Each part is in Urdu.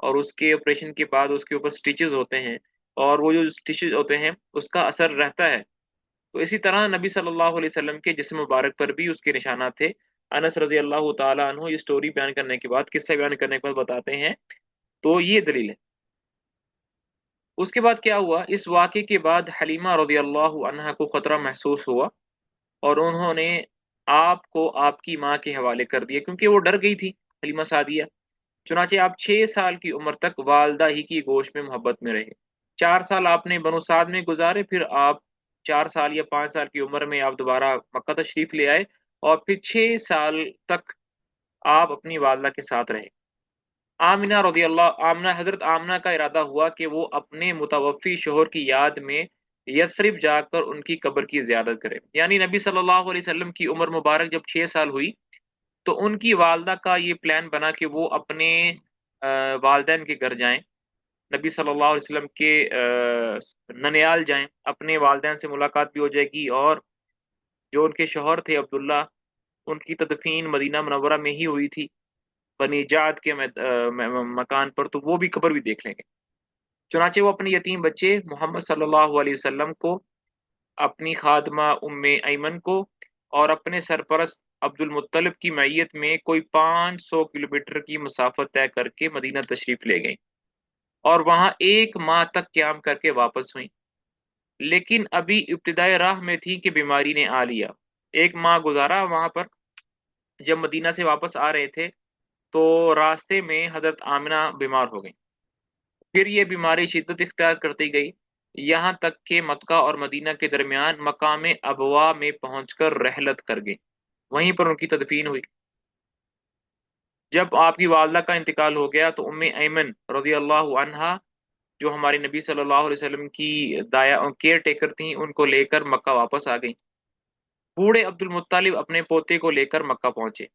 اور اس کے آپریشن کے بعد اس کے اوپر سٹیچز ہوتے ہیں، اور وہ جو سٹیچز ہوتے ہیں اس کا اثر رہتا ہے، تو اسی طرح نبی صلی اللہ علیہ وسلم کے جسم مبارک پر بھی اس کے نشانات تھے۔ انس رضی اللہ تعالیٰ عنہ یہ سٹوری بیان کرنے کے بعد، قصہ بیان کرنے کے بعد بتاتے ہیں، تو یہ دلیل ہے۔ اس کے بعد کیا ہوا، اس واقعے کے بعد حلیمہ رضی اللہ عنہا کو خطرہ محسوس ہوا، اور انہوں نے آپ کو آپ کی ماں کے حوالے کر دیا، کیونکہ وہ ڈر گئی تھی حلیمہ سعدیہ۔ چنانچہ آپ 6 سال کی عمر تک والدہ ہی کی گوشت میں محبت میں رہے۔ 4 سال آپ نے بنو سعد میں گزارے، پھر آپ 4 سال یا 5 سال کی عمر میں آپ دوبارہ مکہ تشریف لے آئے، اور پھر 6 سال تک آپ اپنی والدہ کے ساتھ رہے۔ حضرت آمنہ کا ارادہ ہوا کہ وہ اپنے متوفی شوہر کی یاد میں یثرب جا کر ان کی قبر کی زیارت کرے، یعنی نبی صلی اللہ علیہ وسلم کی عمر مبارک جب 6 سال ہوئی تو ان کی والدہ کا یہ پلان بنا کہ وہ اپنے والدین کے گھر جائیں، نبی صلی اللہ علیہ وسلم کے ننیال جائیں، اپنے والدین سے ملاقات بھی ہو جائے گی، اور جو ان کے شوہر تھے عبداللہ، ان کی تدفین مدینہ منورہ میں ہی ہوئی تھی، بنی جعد کے مکان پر، تو وہ بھی قبر بھی دیکھ لیں گے۔ چنانچہ وہ اپنے یتیم بچے محمد صلی اللہ علیہ وسلم کو، اپنی خادمہ ام ایمن کو، اور اپنے سرپرست عبد المطلب کی معیت میں کوئی 500 کلومیٹر کی مسافت طے کر کے مدینہ تشریف لے گئیں، اور وہاں 1 ماہ تک قیام کر کے واپس ہوئیں، لیکن ابھی ابتدائے راہ میں تھی کہ بیماری نے آ لیا۔ 1 ماہ گزارا وہاں پر، جب مدینہ سے واپس آ رہے تھے تو راستے میں حضرت آمنہ بیمار ہو گئی، پھر یہ بیماری شدت اختیار کرتی گئی، یہاں تک کہ مکہ اور مدینہ کے درمیان مقام ابوا میں پہنچ کر رحلت کر گئی، وہیں پر ان کی تدفین ہوئی۔ جب آپ کی والدہ کا انتقال ہو گیا تو ام ایمن رضی اللہ عنہا، جو ہمارے نبی صلی اللہ علیہ وسلم کی دایا کیئر ٹیکر تھیں، ان کو لے کر مکہ واپس آ گئیں۔ بوڑھے عبد المطلب اپنے پوتے کو لے کر مکہ پہنچے،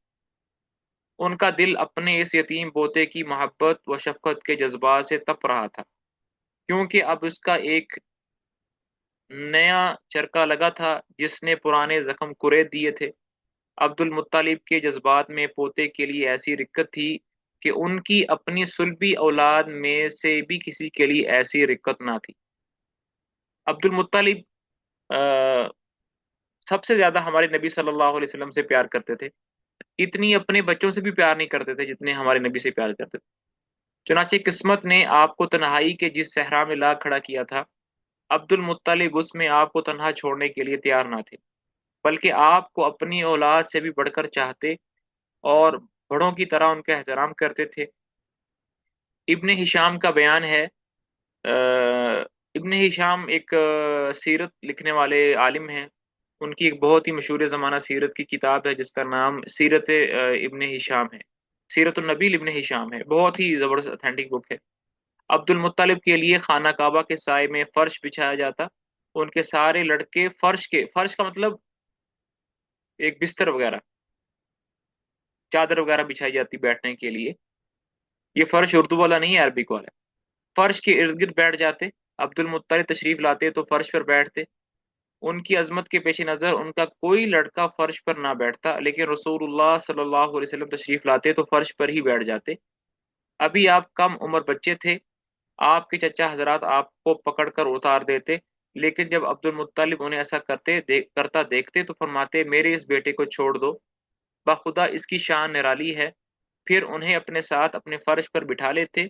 ان کا دل اپنے اس یتیم پوتے کی محبت و شفقت کے جذبات سے تپ رہا تھا، کیونکہ اب اس کا ایک نیا چرکا لگا تھا جس نے پرانے زخم کریت دیے تھے۔ عبد المطلب کے جذبات میں پوتے کے لیے ایسی رقت تھی کہ ان کی اپنی صلبی اولاد میں سے بھی کسی کے لیے ایسی رقت نہ تھی۔ عبد المطلب سب سے زیادہ ہمارے نبی صلی اللہ علیہ وسلم سے پیار کرتے تھے، اتنی اپنے بچوں سے بھی پیار نہیں کرتے تھے جتنے ہمارے نبی سے پیار کرتے تھے۔ چنانچہ قسمت نے آپ کو تنہائی کے جس صحرا میں لا کھڑا کیا تھا، عبد المطلب اس میں آپ کو تنہا چھوڑنے کے لیے تیار نہ تھے، بلکہ آپ کو اپنی اولاد سے بھی بڑھ کر چاہتے اور بڑوں کی طرح ان کا احترام کرتے تھے۔ ابن ہشام کا بیان ہے، ابن ہشام ایک سیرت لکھنے والے عالم ہیں، ان کی ایک بہت ہی مشہور زمانہ سیرت کی کتاب ہے جس کا نام سیرت ابن ہشام ہے، سیرت النبی ابن ہشام ہے، بہت ہی زبردست اتھینٹک بک ہے۔ عبد المطلب کے لیے خانہ کعبہ کے سائے میں فرش بچھایا جاتا، ان کے سارے لڑکے فرش کا مطلب ایک بستر وغیرہ، چادر وغیرہ بچھائی جاتی بیٹھنے کے لیے، یہ فرش اردو والا نہیں ہے، عربک والا ہے۔ فرش کے ارد گرد بیٹھ جاتے، عبد المطلب تشریف لاتے تو فرش پر بیٹھتے، ان کی عظمت کے پیش نظر ان کا کوئی لڑکا فرش پر نہ بیٹھتا، لیکن رسول اللہ صلی اللہ علیہ وسلم تشریف لاتے تو فرش پر ہی بیٹھ جاتے۔ ابھی آپ کم عمر بچے تھے، آپ کے چچا حضرات آپ کو پکڑ کر اتار دیتے، لیکن جب عبد المطلب انہیں ایسا کرتا دیکھتے تو فرماتے میرے اس بیٹے کو چھوڑ دو، بخدا اس کی شان نرالی ہے۔ پھر انہیں اپنے ساتھ اپنے فرش پر بٹھا لیتے،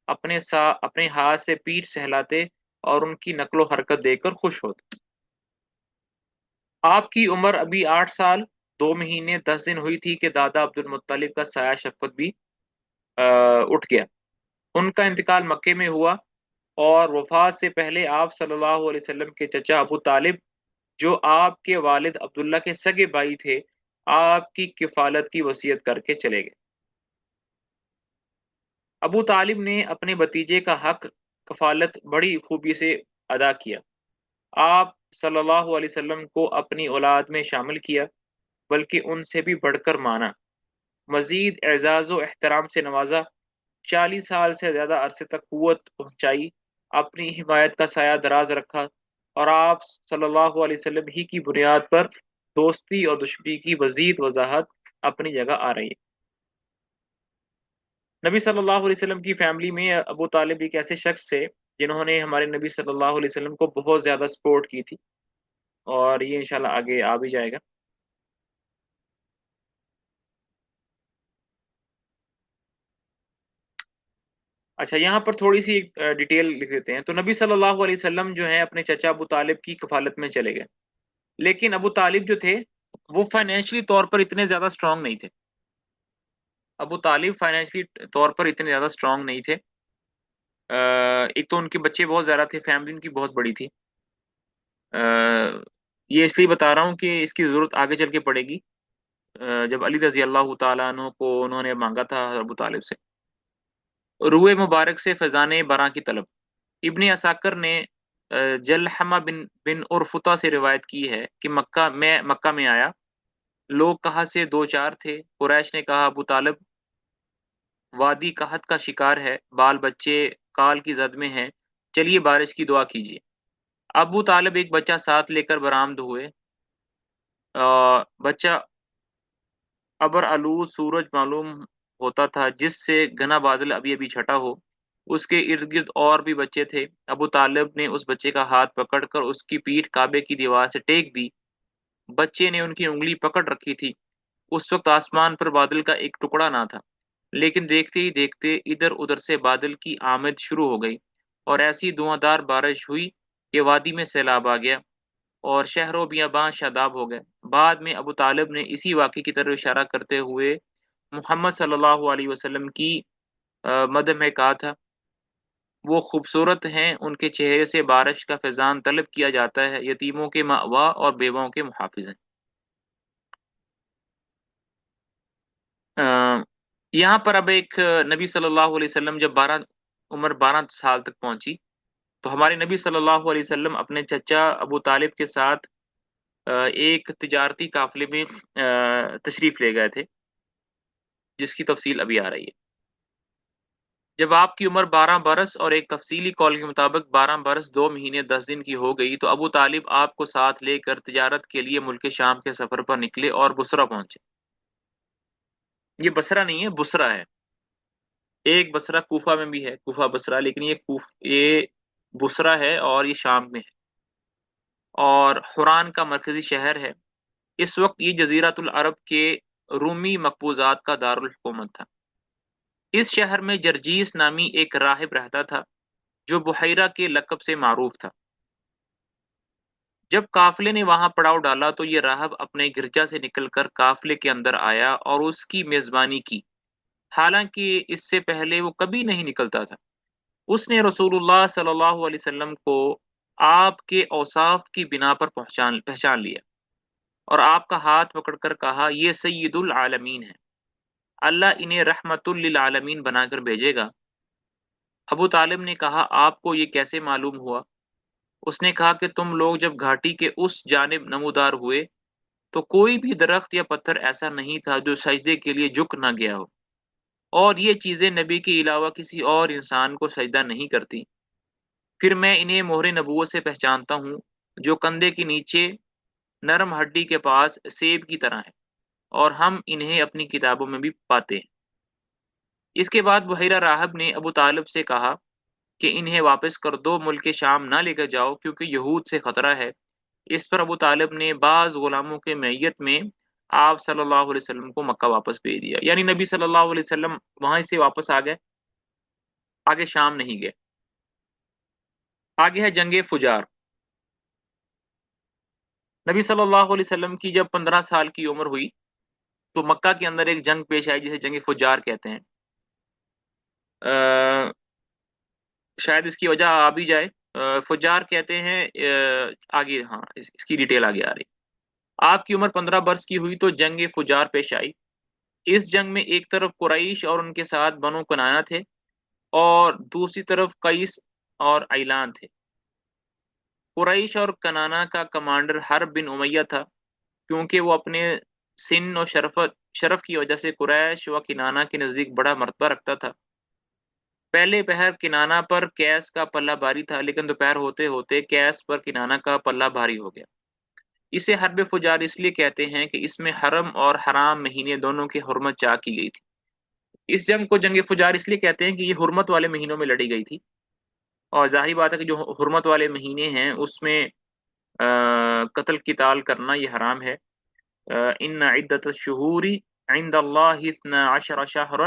اپنے ہاتھ سے پیٹھ سہلاتے اور ان کی نقل و حرکت دیکھ کر خوش ہوتے۔ آپ کی عمر ابھی 8 سال 2 مہینے 10 دن ہوئی تھی کہ دادا عبد المطلب کا سایہ شفقت بھی اٹھ گیا۔ ان کا انتقال مکے میں ہوا، اور وفات سے پہلے آپ صلی اللہ علیہ وسلم کے چچا ابو طالب، جو آپ کے والد عبداللہ کے سگے بھائی تھے، آپ کی کفالت کی وصیت کر کے چلے گئے۔ ابو طالب نے اپنے بھتیجے کا حق کفالت بڑی خوبی سے ادا کیا، آپ صلی اللہ علیہ وسلم کو اپنی اولاد میں شامل کیا، بلکہ ان سے بھی بڑھ کر مانا، مزید اعزاز و احترام سے نوازا، 40 سال سے زیادہ عرصے تک قوت پہنچائی، اپنی حمایت کا سایہ دراز رکھا، اور آپ صلی اللہ علیہ وسلم ہی کی بنیاد پر دوستی اور دشمنی کی مزید وضاحت اپنی جگہ آ رہی ہے۔ نبی صلی اللہ علیہ وسلم کی فیملی میں ابو طالب ایک ایسے شخص تھے جنہوں نے ہمارے نبی صلی اللہ علیہ وسلم کو بہت زیادہ سپورٹ کی تھی، اور یہ انشاءاللہ آگے آ بھی جائے گا۔ اچھا، یہاں پر تھوڑی سی ڈیٹیل لکھ دیتے ہیں۔ تو نبی صلی اللہ علیہ وسلم جو ہیں اپنے چچا ابو طالب کی کفالت میں چلے گئے، لیکن ابو طالب جو تھے وہ فائنینشلی طور پر اتنے زیادہ اسٹرانگ نہیں تھے۔ ابو طالب فائنینشلی طور پر اتنے زیادہ اسٹرانگ نہیں تھے۔ ایک تو ان کے بچے بہت زیادہ تھے، فیملی ان کی بہت بڑی تھی۔ یہ اس لیے بتا رہا ہوں کہ اس کی ضرورت آگے چل کے پڑے گی، جب علی رضی اللہ تعالیٰ عنہ کو انہوں نے مانگا تھا ابو طالب سے روئے مبارک سے فیضان براں کی طلب۔ ابن اساکر نے جلحمہ بن عرفطہ سے روایت کی ہے کہ مکہ میں آیا، لوگ کہاں سے دو چار تھے۔ قریش نے کہا ابو طالب وادی قحط کا شکار ہے، بال بچے کال کی زد میں ہیں، چلیے بارش کی دعا کیجیے۔ ابو طالب ایک بچہ ساتھ لے کر برآمد ہوئے۔ بچہ ابر آلود سورج معلوم ہوتا تھا، جس سے گھنا بادل ابھی ابھی چھٹا ہو۔ اس کے ارد گرد اور بھی بچے تھے۔ ابو طالب نے اس بچے کا ہاتھ پکڑ کر اس کی پیٹھ کعبے کی دیوار سے ٹیک دی۔ بچے نے ان کی انگلی پکڑ رکھی تھی۔ اس وقت آسمان پر بادل کا ایک ٹکڑا نہ تھا، لیکن دیکھتے ہی دیکھتے ادھر ادھر سے بادل کی آمد شروع ہو گئی، اور ایسی دھواں دار بارش ہوئی کہ وادی میں سیلاب آ گیا اور شہر و بیاباں شاداب ہو گئے۔ بعد میں ابو طالب نے اسی واقعے کی طرف اشارہ کرتے ہوئے محمد صلی اللہ علیہ وسلم کی مدح میں کہا تھا، وہ خوبصورت ہیں، ان کے چہرے سے بارش کا فیضان طلب کیا جاتا ہے، یتیموں کے مأوا اور بیواؤں کے محافظ ہیں۔ یہاں پر اب ایک نبی صلی اللہ علیہ وسلم جب عمر 12 سال تک پہنچی تو ہمارے نبی صلی اللہ علیہ وسلم اپنے چچا ابو طالب کے ساتھ ایک تجارتی قافلے میں تشریف لے گئے تھے، جس کی تفصیل ابھی آ رہی ہے۔ جب آپ کی عمر 12 برس اور ایک تفصیلی قول کے مطابق 12 برس 2 مہینے 10 دن کی ہو گئی تو ابو طالب آپ کو ساتھ لے کر تجارت کے لیے ملک شام کے سفر پر نکلے اور بصرہ پہنچے۔ یہ بصرہ نہیں ہے، بصرہ ہے۔ ایک بصرہ کوفہ میں بھی ہے، کوفہ بصرہ، لیکن یہ بصرہ ہے اور یہ شام میں ہے، اور حران کا مرکزی شہر ہے۔ اس وقت یہ جزیرۃ العرب کے رومی مقبوضات کا دارالحکومت تھا۔ اس شہر میں جرجیس نامی ایک راہب رہتا تھا جو بحیرہ کے لقب سے معروف تھا۔ جب قافلے نے وہاں پڑاؤ ڈالا تو یہ راہب اپنے گرجا سے نکل کر قافلے کے اندر آیا اور اس کی میزبانی کی، حالانکہ اس سے پہلے وہ کبھی نہیں نکلتا تھا۔ اس نے رسول اللہ صلی اللہ علیہ وسلم کو آپ کے اوصاف کی بنا پر پہچان لیا، اور آپ کا ہاتھ پکڑ کر کہا، یہ سید العالمین ہے، اللہ انہیں رحمت للعالمین بنا کر بھیجے گا۔ ابو طالب نے کہا، آپ کو یہ کیسے معلوم ہوا؟ اس نے کہا کہ تم لوگ جب گھاٹی کے اس جانب نمودار ہوئے تو کوئی بھی درخت یا پتھر ایسا نہیں تھا جو سجدے کے لیے جھک نہ گیا ہو، اور یہ چیزیں نبی کے علاوہ کسی اور انسان کو سجدہ نہیں کرتی۔ پھر میں انہیں مہر نبوت سے پہچانتا ہوں، جو کندھے کے نیچے نرم ہڈی کے پاس سیب کی طرح ہے، اور ہم انہیں اپنی کتابوں میں بھی پاتے ہیں۔ اس کے بعد بحیرہ راہب نے ابو طالب سے کہا کہ انہیں واپس کر دو، ملک شام نہ لے کر جاؤ کیونکہ یہود سے خطرہ ہے۔ اس پر ابو طالب نے بعض غلاموں کے معیت میں آپ صلی اللہ علیہ وسلم کو مکہ واپس بھیج دیا، یعنی نبی صلی اللہ علیہ وسلم وہاں سے واپس آ گئے، آگے شام نہیں گئے۔ آگے ہے جنگ فجار۔ نبی صلی اللہ علیہ وسلم کی جب 15 سال کی عمر ہوئی تو مکہ کے اندر ایک جنگ پیش آئی جسے جنگ فجار کہتے ہیں۔ شاید اس کی وجہ آ بھی جائے۔ فجار کہتے ہیں آگے، ہاں اس کی ڈیٹیل آگے آ رہی۔ آپ کی عمر 15 برس کی ہوئی تو جنگ فجار پیش آئی۔ اس جنگ میں ایک طرف قریش اور ان کے ساتھ بنو کنانا تھے، اور دوسری طرف قیس اور ایلان تھے۔ قریش اور کنانا کا کمانڈر حرب بن امیہ تھا، کیونکہ وہ اپنے سن و شرف کی وجہ سے قریش و کنانا کے نزدیک بڑا مرتبہ رکھتا تھا۔ پہلے پہر کنانا پر کیس کا پلہ بھاری تھا، لیکن دوپہر ہوتے ہوتے کیس پر کنانا کا پلہ بھاری ہو گیا۔ اسے حرب فجار اس لیے کہتے ہیں کہ اس میں حرم اور حرام مہینے دونوں کی حرمت چاک کی گئی تھی۔ اس جنگ کو جنگ فجار اس لیے کہتے ہیں کہ یہ حرمت والے مہینوں میں لڑی گئی تھی، اور ظاہری بات ہے کہ جو حرمت والے مہینے ہیں اس میں قتل قتال کرنا یہ حرام ہے۔ ان عدت الشہور عند اللہ 12 شہرا،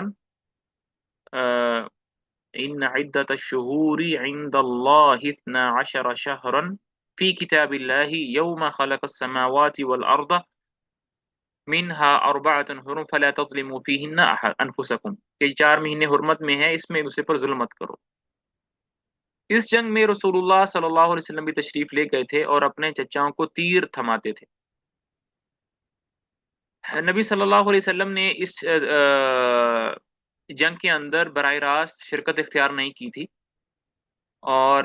ان عدت الشہور عند اللہ 12 شہرا فی کتاب اللہ یوم خلق السماوات والارض منها اربعۃ حرم فلا تظلموا فیہن انفسکم، کہ 4 مہینے حرمت میں ہے، اس میں ایک دوسرے پر ظلم مت کرو۔ اس جنگ میں رسول اللہ صلی اللہ علیہ وسلم بھی تشریف لے گئے تھے اور اپنے چچاؤں کو تیر تھماتے تھے۔ نبی صلی اللہ علیہ وسلم نے اس جنگ کے اندر براہ راست شرکت اختیار نہیں کی تھی، اور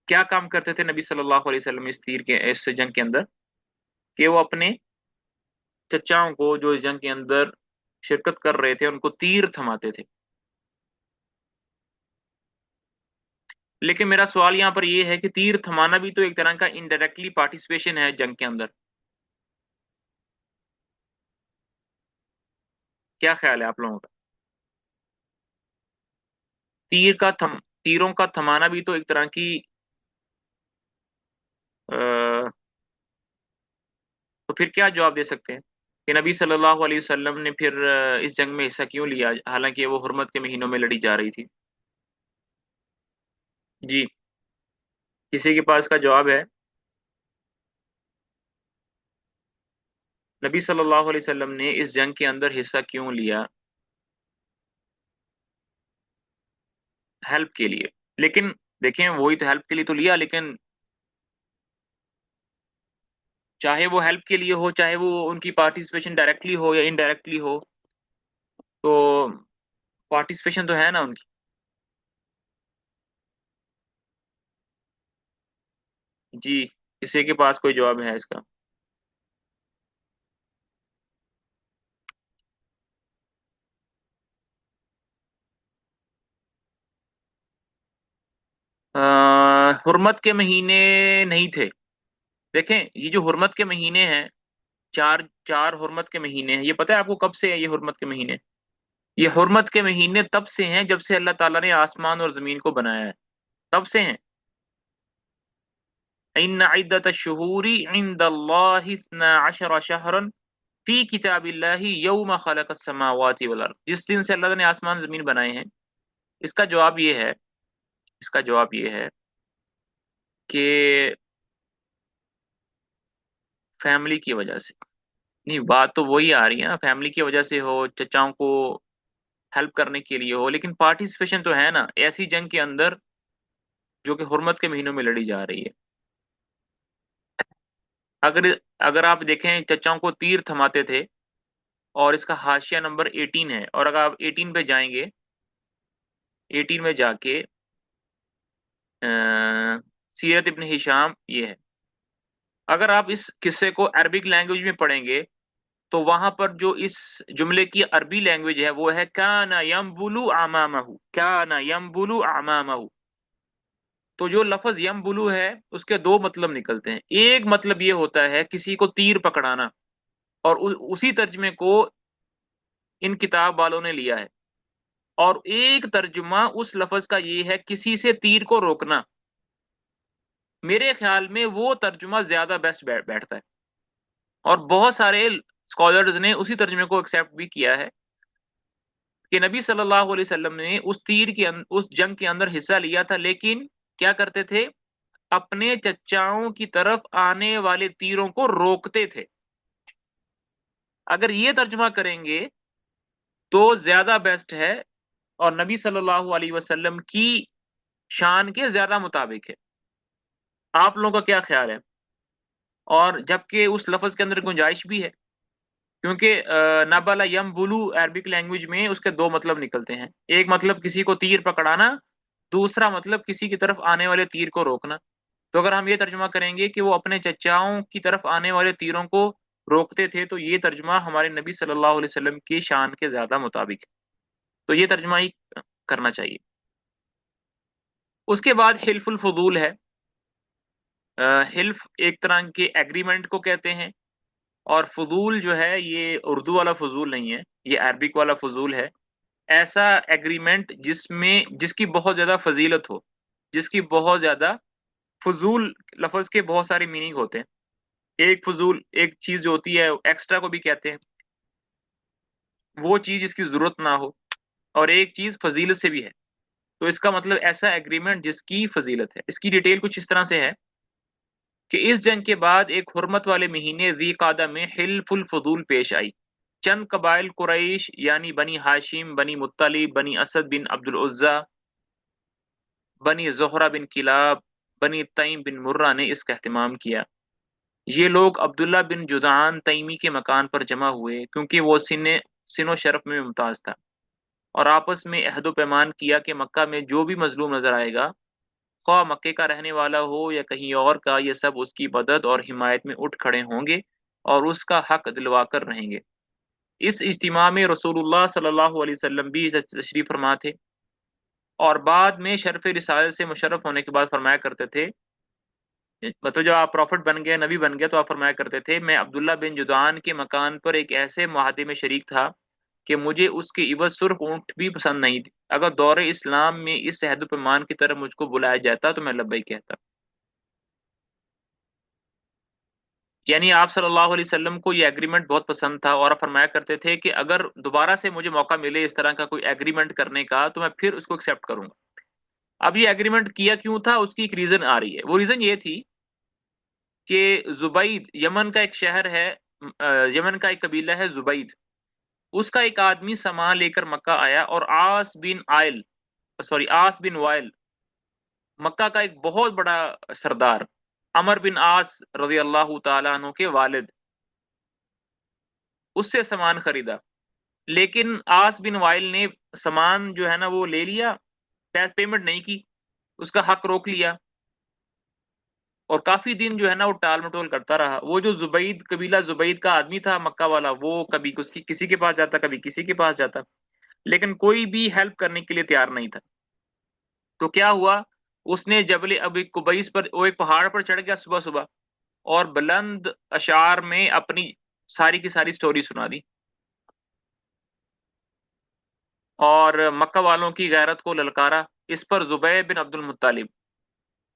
کیا کام کرتے تھے نبی صلی اللہ علیہ وسلم اس جنگ کے اندر، کہ وہ اپنے چچاؤں کو جو اس جنگ کے اندر شرکت کر رہے تھے ان کو تیر تھماتے تھے۔ لیکن میرا سوال یہاں پر یہ ہے کہ تیر تھمانا بھی تو ایک طرح کا انڈائریکٹلی پارٹیسپیشن ہے جنگ کے اندر، کیا خیال ہے آپ لوگوں کا؟ تیروں کا تھمانا بھی تو ایک طرح کی تو پھر کیا جواب دے سکتے ہیں کہ نبی صلی اللہ علیہ وسلم نے پھر اس جنگ میں حصہ کیوں لیا، حالانکہ وہ حرمت کے مہینوں میں لڑی جا رہی تھی؟ جی، کسی کے پاس کا جواب ہے؟ نبی صلی اللہ علیہ وسلم نے اس جنگ کے اندر حصہ کیوں لیا؟ ہیلپ کے لیے، لیکن دیکھیں وہی تو ہیلپ کے لیے تو لیا، لیکن چاہے وہ ہیلپ کے لیے ہو، چاہے وہ ان کی پارٹیسپیشن ڈائریکٹلی ہو یا انڈائریکٹلی ہو، تو پارٹیسپیشن تو ہے نا ان کی۔ جی، کسی کے پاس کوئی جواب ہے اس کا؟ حرمت کے مہینے نہیں تھے، دیکھیں یہ جو حرمت کے مہینے ہیں، چار چار حرمت کے مہینے ہیں، یہ پتہ ہے آپ کو کب سے ہے یہ حرمت کے مہینے؟ یہ حرمت کے مہینے تب سے ہیں جب سے اللہ تعالیٰ نے آسمان اور زمین کو بنایا ہے، تب سے ہیں۔ ان عدت الشہور عند اللہ 12 شہرا فی کتاب اللہ یوم خلق السماوات والارض، جس دن سے اللہ نے آسمان زمین بنائے ہیں۔ اس کا جواب یہ ہے، اس کا جواب یہ ہے کہ فیملی کی وجہ سے نہیں، بات تو وہی آ رہی ہے نا، فیملی کی وجہ سے ہو، چچاؤں کو ہیلپ کرنے کے لیے ہو، لیکن پارٹیسپیشن تو ہے نا ایسی جنگ کے اندر جو کہ حرمت کے مہینوں میں لڑی جا رہی ہے۔ اگر اگر آپ دیکھیں چچاؤں کو تیر تھماتے تھے، اور اس کا حاشیہ نمبر 18 ہے، اور اگر آپ 18 پہ جائیں گے، 18 میں جا کے سیرت ابن ہشام یہ ہے، اگر آپ اس قصے کو عربک لینگویج میں پڑھیں گے تو وہاں پر جو اس جملے کی عربی لینگویج ہے وہ ہے کان یمبلو امامہ، کان یمبلو امامہ۔ تو جو لفظ یمبلو ہے اس کے دو مطلب نکلتے ہیں، ایک مطلب یہ ہوتا ہے کسی کو تیر پکڑانا، اور اسی ترجمے کو ان کتاب والوں نے لیا ہے، اور ایک ترجمہ اس لفظ کا یہ ہے کسی سے تیر کو روکنا۔ میرے خیال میں وہ ترجمہ زیادہ بیسٹ بیٹھتا ہے، اور بہت سارے اسکالرز نے اسی ترجمے کو ایکسیپٹ بھی کیا ہے کہ نبی صلی اللہ علیہ وسلم نے اس جنگ کے اندر حصہ لیا تھا، لیکن کیا کرتے تھے؟ اپنے چچاؤں کی طرف آنے والے تیروں کو روکتے تھے۔ اگر یہ ترجمہ کریں گے تو زیادہ بیسٹ ہے، اور نبی صلی اللہ علیہ وسلم کی شان کے زیادہ مطابق ہے۔ آپ لوگوں کا کیا خیال ہے؟ اور جبکہ اس لفظ کے اندر گنجائش بھی ہے، کیونکہ نبلا یم بلو عربک لینگویج میں اس کے دو مطلب نکلتے ہیں، ایک مطلب کسی کو تیر پکڑانا، دوسرا مطلب کسی کی طرف آنے والے تیر کو روکنا۔ تو اگر ہم یہ ترجمہ کریں گے کہ وہ اپنے چچاؤں کی طرف آنے والے تیروں کو روکتے تھے، تو یہ ترجمہ ہمارے نبی صلی اللہ علیہ وسلم کی شان کے زیادہ مطابق ہے، تو یہ ترجمہ ہی کرنا چاہیے۔ اس کے بعد حلف الفضول ہے۔ حلف ایک طرح کے ایگریمنٹ کو کہتے ہیں، اور فضول جو ہے یہ اردو والا فضول نہیں ہے، یہ عربک والا فضول ہے، ایسا ایگریمنٹ جس کی بہت زیادہ فضیلت ہو، جس کی بہت زیادہ، فضول لفظ کے بہت سارے میننگ ہوتے ہیں، ایک فضول ایک چیز جو ہوتی ہے ایکسٹرا کو بھی کہتے ہیں، وہ چیز جس کی ضرورت نہ ہو، اور ایک چیز فضیلت سے بھی ہے، تو اس کا مطلب ایسا ایگریمنٹ جس کی فضیلت ہے۔ اس کی ڈیٹیل کچھ اس طرح سے ہے کہ اس جنگ کے بعد ایک حرمت والے مہینے ذی قعدہ میں حلف الفضول پیش آئی، چند قبائل قریش یعنی بنی ہاشم، بنی مطلب، بنی اسد بن عبد العزا، بنی زہرہ بن کلاب، بنی تیم بن مرہ نے اس کا اہتمام کیا۔ یہ لوگ عبداللہ بن جدعان تیمی کے مکان پر جمع ہوئے کیونکہ وہ سن و شرف میں ممتاز تھا، اور آپس میں عہد و پیمان کیا کہ مکہ میں جو بھی مظلوم نظر آئے گا، خواہ مکے کا رہنے والا ہو یا کہیں اور کا، یہ سب اس کی مدد اور حمایت میں اٹھ کھڑے ہوں گے اور اس کا حق دلوا کر رہیں گے۔ اس اجتماع میں رسول اللہ صلی اللہ علیہ وسلم بھی تشریف فرما تھے، اور بعد میں شرف رسالت سے مشرف ہونے کے بعد فرمایا کرتے تھے، مطلب جب آپ پروفٹ بن گئے، نبی بن گئے، تو آپ فرمایا کرتے تھے میں عبداللہ بن جدعان کے مکان پر ایک ایسے معاہدے میں شریک تھا کہ مجھے اس کے عوض سرخ اونٹ بھی پسند نہیں تھی، اگر دور اسلام میں اس عہد و پیمان کی طرف مجھ کو بلایا جاتا تو میں لبیک کہتا۔ یعنی آپ صلی اللہ علیہ وسلم کو یہ ایگریمنٹ بہت پسند تھا، اور آپ فرمایا کرتے تھے کہ اگر دوبارہ سے مجھے موقع ملے اس طرح کا کوئی ایگریمنٹ کرنے کا تو میں پھر اس کو ایکسیپٹ کروں گا۔ اب یہ ایگریمنٹ کیا کیوں تھا، اس کی ایک ریزن آ رہی ہے۔ وہ ریزن یہ تھی کہ زبید، یمن کا ایک شہر ہے، یمن کا ایک قبیلہ ہے زبید، اس کا ایک آدمی سامان لے کر مکہ آیا، اور آس بن وائل، مکہ کا ایک بہت بڑا سردار، عمر بن آس رضی اللہ تعالیٰ عنہ کے والد، اس سے سامان خریدا، لیکن آس بن وائل نے سامان جو ہے نا وہ لے لیا، پیمنٹ نہیں کی، اس کا حق روک لیا، اور کافی دن جو ہے نا وہ ٹال مٹول کرتا رہا۔ وہ جو زبید، قبیلہ زبید کا آدمی تھا مکہ والا، وہ کبھی کسی کے پاس جاتا، کبھی کسی کے پاس جاتا، لیکن کوئی بھی ہیلپ کرنے کے لیے تیار نہیں تھا۔ تو کیا ہوا، اس نے جبل ابی قبیس پر، وہ ایک پہاڑ پر چڑھ گیا صبح صبح، اور بلند اشعار میں اپنی ساری کی ساری سٹوری سنا دی، اور مکہ والوں کی غیرت کو للکارا۔ اس پر زبیر بن عبد المطلب،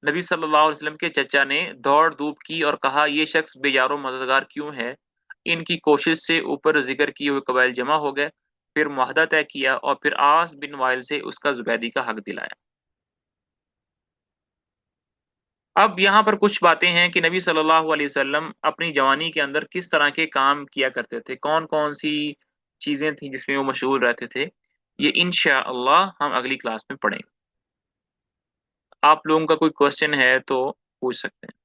نبی صلی اللہ علیہ وسلم کے چچا، نے دوڑ دھوپ کی اور کہا یہ شخص بے یار و مددگار کیوں ہے؟ ان کی کوشش سے اوپر ذکر کیے ہوئے قبائل جمع ہو گئے، پھر معاہدہ طے کیا، اور پھر آس بن وائل سے اس کا زبیدی کا حق دلایا۔ اب یہاں پر کچھ باتیں ہیں کہ نبی صلی اللہ علیہ وسلم اپنی جوانی کے اندر کس طرح کے کام کیا کرتے تھے، کون کون سی چیزیں تھیں جس میں وہ مشغول رہتے تھے، یہ انشاءاللہ ہم اگلی کلاس میں پڑھیں گے۔ آپ لوگوں کا کوئی کوشچن ہے تو پوچھ سکتے ہیں۔